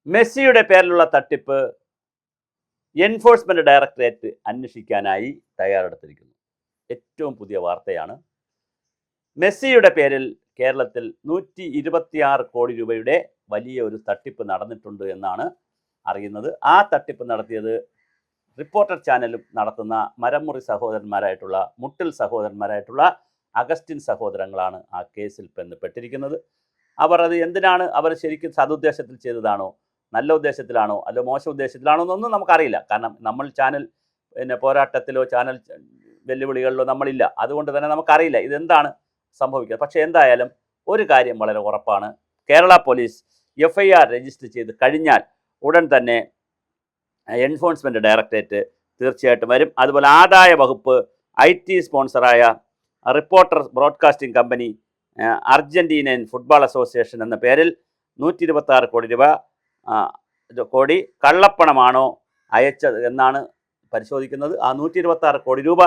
മെസ്സിയുടെ പേരിലുള്ള തട്ടിപ്പ് എൻഫോഴ്സ്മെന്റ് ഡയറക്ടറേറ്റ് അന്വേഷിക്കാനായി തയ്യാറെടുത്തിരിക്കുന്നു. ഏറ്റവും പുതിയ വാർത്തയാണ്. മെസ്സിയുടെ പേരിൽ കേരളത്തിൽ 126 കോടി രൂപയുടെ വലിയ ഒരു തട്ടിപ്പ് നടന്നിട്ടുണ്ട് എന്നാണ് അറിയുന്നത്. ആ തട്ടിപ്പ് നടത്തിയത് റിപ്പോർട്ടർ ചാനലും നടത്തുന്ന മരമുറി സഹോദരന്മാരായിട്ടുള്ള മുട്ടിൽ സഹോദരന്മാരായിട്ടുള്ള അഗസ്റ്റിൻ സഹോദരങ്ങളാണ് ആ കേസിൽ പെട്ടിരിക്കുന്നത്. അവർ അത് എന്തിനാണ്, അവർ ശരിക്കും സതുദ്ദേശത്തിൽ ചെയ്തതാണോ, നല്ല ഉദ്ദേശത്തിലാണോ അല്ലോ മോശം ഉദ്ദേശത്തിലാണോ എന്നൊന്നും നമുക്കറിയില്ല. കാരണം നമ്മൾ ചാനൽ പോരാട്ടത്തിലോ ചാനൽ വെല്ലുവിളികളിലോ നമ്മളില്ല. അതുകൊണ്ട് തന്നെ നമുക്കറിയില്ല ഇതെന്താണ് സംഭവിക്കുന്നത്. പക്ഷേ എന്തായാലും ഒരു കാര്യം വളരെ ഉറപ്പാണ്. കേരള പോലീസ് FIR രജിസ്റ്റർ ചെയ്ത് കഴിഞ്ഞാൽ ഉടൻ തന്നെ എൻഫോഴ്സ്മെൻറ്റ് ഡയറക്ടറേറ്റ് തീർച്ചയായിട്ടും വരും. അതുപോലെ ആദായ വകുപ്പ് IT സ്പോൺസറായ reporter broadcasting company Argentinian football association എന്ന പേരിൽ 126 കോടി കള്ളപ്പണമാണോ അയച്ചത് എന്നാണ് പരിശോധിക്കുന്നത്. ആ 126 കോടി രൂപ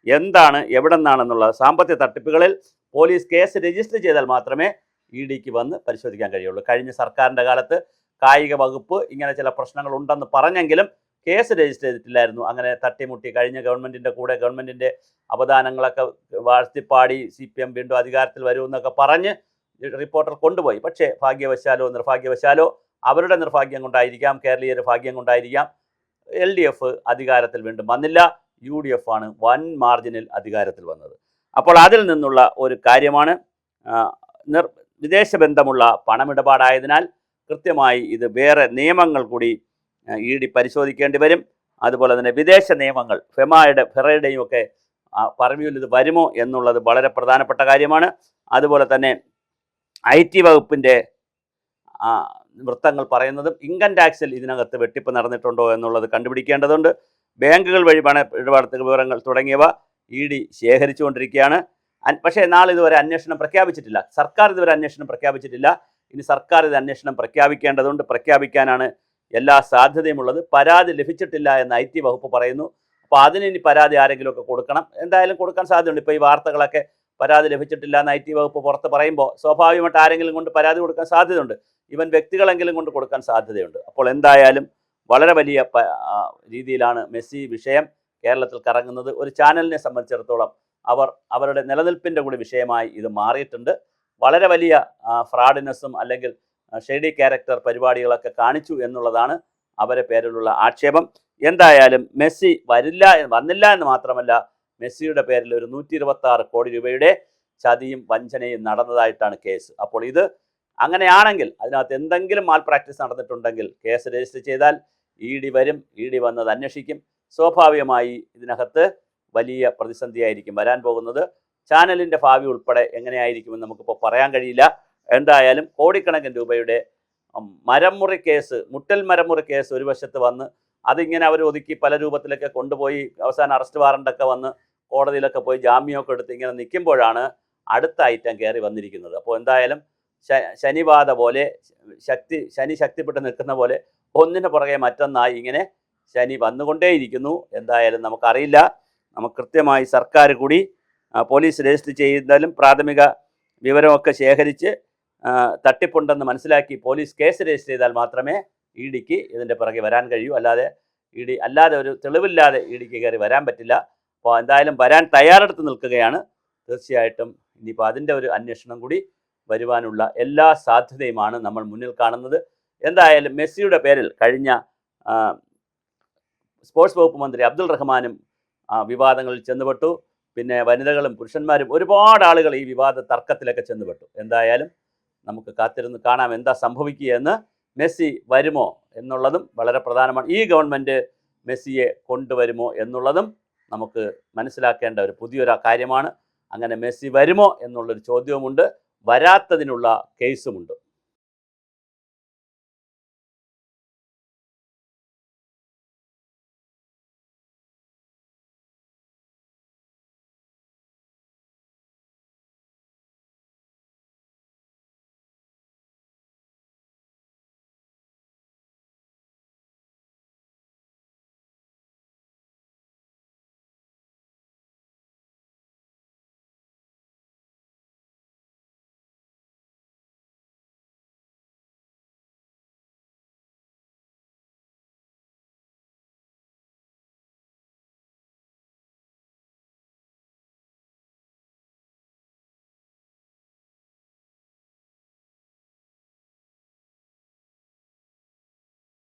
എന്താണ്, എവിടെ നിന്നാണെന്നുള്ള സാമ്പത്തിക തട്ടിപ്പുകളിൽ പോലീസ് കേസ് രജിസ്റ്റർ ചെയ്താൽ മാത്രമേ EDക്ക് വന്ന് പരിശോധിക്കാൻ കഴിയുള്ളൂ. കഴിഞ്ഞ സർക്കാരിൻ്റെ കാലത്ത് കായിക വകുപ്പ് ഇങ്ങനെ ചില പ്രശ്നങ്ങൾ ഉണ്ടെന്ന് പറഞ്ഞെങ്കിലും കേസ് രജിസ്റ്റർ ചെയ്തിട്ടില്ലായിരുന്നു. അങ്ങനെ തട്ടിമുട്ടി കഴിഞ്ഞ ഗവൺമെൻറ്റിൻ്റെ കൂടെ ഗവൺമെൻറ്റിൻ്റെ അവദാനങ്ങളൊക്കെ വാഴ്ത്തിപ്പാടി CPM വീണ്ടും അധികാരത്തിൽ വരുമെന്നൊക്കെ പറഞ്ഞ് റിപ്പോർട്ടർ കൊണ്ടുപോയി. പക്ഷേ ഭാഗ്യവശാലോ നിർഭാഗ്യവശാലോ അവരുടെ നിർഭാഗ്യം കൊണ്ടായിരിക്കാം, കേരളീയരുടെ ഭാഗ്യം കൊണ്ടായിരിക്കാം, LDF അധികാരത്തിൽ വീണ്ടും വന്നില്ല. UDF ആണ് വൻ മാർജിനിൽ അധികാരത്തിൽ വന്നത്. അപ്പോൾ അതിൽ നിന്നുള്ള ഒരു കാര്യമാണ്, വിദേശ ബന്ധമുള്ള പണമിടപാടായതിനാൽ കൃത്യമായി ഇത് വേറെ നിയമങ്ങൾ കൂടി ED പരിശോധിക്കേണ്ടി വരും. അതുപോലെ തന്നെ വിദേശ നിയമങ്ങൾ ഫെറയുടെയും ഒക്കെ പർവ്യൂവിൽ ഇത് വരുമോ എന്നുള്ളത് വളരെ പ്രധാനപ്പെട്ട കാര്യമാണ്. അതുപോലെ തന്നെ IT വകുപ്പിൻ്റെ വൃത്തങ്ങൾ പറയുന്നതും ഇൻകം ടാക്സിൽ ഇതിനകത്ത് വെട്ടിപ്പ് നടന്നിട്ടുണ്ടോ എന്നുള്ളത് കണ്ടുപിടിക്കേണ്ടതുണ്ട്. ബാങ്കുകൾ വഴി പണ ഇടപാട് വിവരങ്ങൾ തുടങ്ങിയവ ED ശേഖരിച്ചുകൊണ്ടിരിക്കുകയാണ്. പക്ഷേ ഇതുവരെ അന്വേഷണം പ്രഖ്യാപിച്ചിട്ടില്ല. സർക്കാർ ഇതുവരെ അന്വേഷണം പ്രഖ്യാപിച്ചിട്ടില്ല. ഇനി സർക്കാർ ഇത് അന്വേഷണം പ്രഖ്യാപിക്കേണ്ടതുണ്ട്. പ്രഖ്യാപിക്കാനാണ് എല്ലാ സാധ്യതയുമുള്ളത്. പരാതി ലഭിച്ചിട്ടില്ല എന്ന് IT വകുപ്പ് പറയുന്നു. അപ്പോൾ അതിന് ഇനി പരാതി ആരെങ്കിലുമൊക്കെ കൊടുക്കണം. എന്തായാലും കൊടുക്കാൻ സാധ്യതയുണ്ട്. ഇപ്പോൾ ഈ വാർത്തകളൊക്കെ പരാതി ലഭിച്ചിട്ടില്ല എന്ന് IT വകുപ്പ് പുറത്ത് പറയുമ്പോൾ സ്വാഭാവികമായിട്ട് ആരെങ്കിലും കൊണ്ട് പരാതി കൊടുക്കാൻ സാധ്യതയുണ്ട്. ഈവൻ വ്യക്തികളെങ്കിലും കൊണ്ട് കൊടുക്കാൻ സാധ്യതയുണ്ട്. അപ്പോൾ എന്തായാലും വളരെ വലിയ രീതിയിലാണ് മെസ്സി വിഷയം കേരളത്തിൽ കറങ്ങുന്നത്. ഒരു ചാനലിനെ സംബന്ധിച്ചിടത്തോളം അവരുടെ നിലനിൽപ്പിൻ്റെ കൂടി വിഷയമായി ഇത് മാറിയിട്ടുണ്ട്. വളരെ വലിയ ഫ്രോഡിനെസ്സും അല്ലെങ്കിൽ ഷെയ്ഡി ക്യാരക്ടർ പരിപാടികളൊക്കെ കാണിച്ചു എന്നുള്ളതാണ് അവരെ പേരിലുള്ള ആക്ഷേപം. എന്തായാലും മെസ്സി വന്നില്ല എന്ന് മാത്രമല്ല, മെസ്സിയുടെ പേരിൽ ഒരു 126 കോടി രൂപയുടെ ചതിയും വഞ്ചനയും നടന്നതായിട്ടാണ് കേസ്. അപ്പോൾ ഇത് അങ്ങനെയാണെങ്കിൽ അതിനകത്ത് എന്തെങ്കിലും മാൽ പ്രാക്ടീസ് നടന്നിട്ടുണ്ടെങ്കിൽ കേസ് രജിസ്റ്റർ ചെയ്താൽ ED വരും. ED വന്നത് അന്വേഷിക്കും. സ്വാഭാവികമായി ഇതിനകത്ത് വലിയ പ്രതിസന്ധിയായിരിക്കും വരാൻ പോകുന്നത്. ചാനലിൻ്റെ ഭാവി ഉൾപ്പെടെ എങ്ങനെയായിരിക്കുമെന്ന് നമുക്കിപ്പോൾ പറയാൻ കഴിയില്ല. എന്തായാലും കോടിക്കണക്കിന് രൂപയുടെ മുട്ടൽ മരമുറി കേസ് ഒരു വശത്ത് വന്ന് അതിങ്ങനെ അവർ ഒതുക്കി പല രൂപത്തിലൊക്കെ കൊണ്ടുപോയി അവസാനം അറസ്റ്റ് വാറണ്ടൊക്കെ വന്ന് കോടതിയിലൊക്കെ പോയി ജാമ്യമൊക്കെ എടുത്ത് ഇങ്ങനെ നിൽക്കുമ്പോഴാണ് അടുത്ത ഐറ്റം കയറി വന്നിരിക്കുന്നത്. അപ്പോൾ എന്തായാലും ശനിബാധ പോലെ ശനി ശക്തിപ്പെട്ട് നിൽക്കുന്ന പോലെ ഒന്നിന് പുറകെ മറ്റൊന്നായി ഇങ്ങനെ ശനി വന്നുകൊണ്ടേയിരിക്കുന്നു. എന്തായാലും നമുക്കറിയില്ല. നമുക്ക് കൃത്യമായി സർക്കാർ കൂടി പോലീസ് രജിസ്റ്റർ ചെയ്യുന്നതിലും പ്രാഥമിക വിവരമൊക്കെ ശേഖരിച്ച് തട്ടിപ്പുണ്ടെന്ന് മനസ്സിലാക്കി പോലീസ് കേസ് രജിസ്റ്റർ ചെയ്താൽ മാത്രമേ EDക്ക് ഇതിൻ്റെ പുറകെ വരാൻ കഴിയൂ. അല്ലാതെ ഒരു തെളിവില്ലാതെ EDക്ക് കയറി വരാൻ പറ്റില്ല. അപ്പോൾ എന്തായാലും വരാൻ തയ്യാറെടുത്ത് നിൽക്കുകയാണ്. തീർച്ചയായിട്ടും ഇനിയിപ്പോൾ അതിൻ്റെ ഒരു അന്വേഷണം കൂടി വരുവാനുള്ള എല്ലാ സാധ്യതയുമാണ് നമ്മൾ മുന്നിൽ കാണുന്നത്. എന്തായാലും മെസ്സിയുടെ പേരിൽ കഴിഞ്ഞ സ്പോർട്സ് വകുപ്പ് മന്ത്രി അബ്ദുൾ റഹ്മാനും വിവാദങ്ങളിൽ ചെന്നുപെട്ടു. പിന്നെ വനിതകളും പുരുഷന്മാരും ഒരുപാട് ആളുകൾ ഈ വിവാദ തർക്കത്തിലൊക്കെ ചെന്നുപെട്ടു. എന്തായാലും നമുക്ക് കാത്തിരുന്ന് കാണാം എന്താ സംഭവിക്കുക എന്ന്. മെസ്സി വരുമോ എന്നുള്ളതും വളരെ പ്രധാനമാണ്. ഈ ഗവൺമെൻറ് മെസ്സിയെ കൊണ്ടുവരുമോ എന്നുള്ളതും നമുക്ക് മനസ്സിലാക്കേണ്ട ഒരു പുതിയൊരു കാര്യമാണ്. അങ്ങനെ മെസ്സി വരുമോ എന്നുള്ളൊരു ചോദ്യവുമുണ്ട്. വരാത്തതിനുള്ള കേസുമുണ്ട്.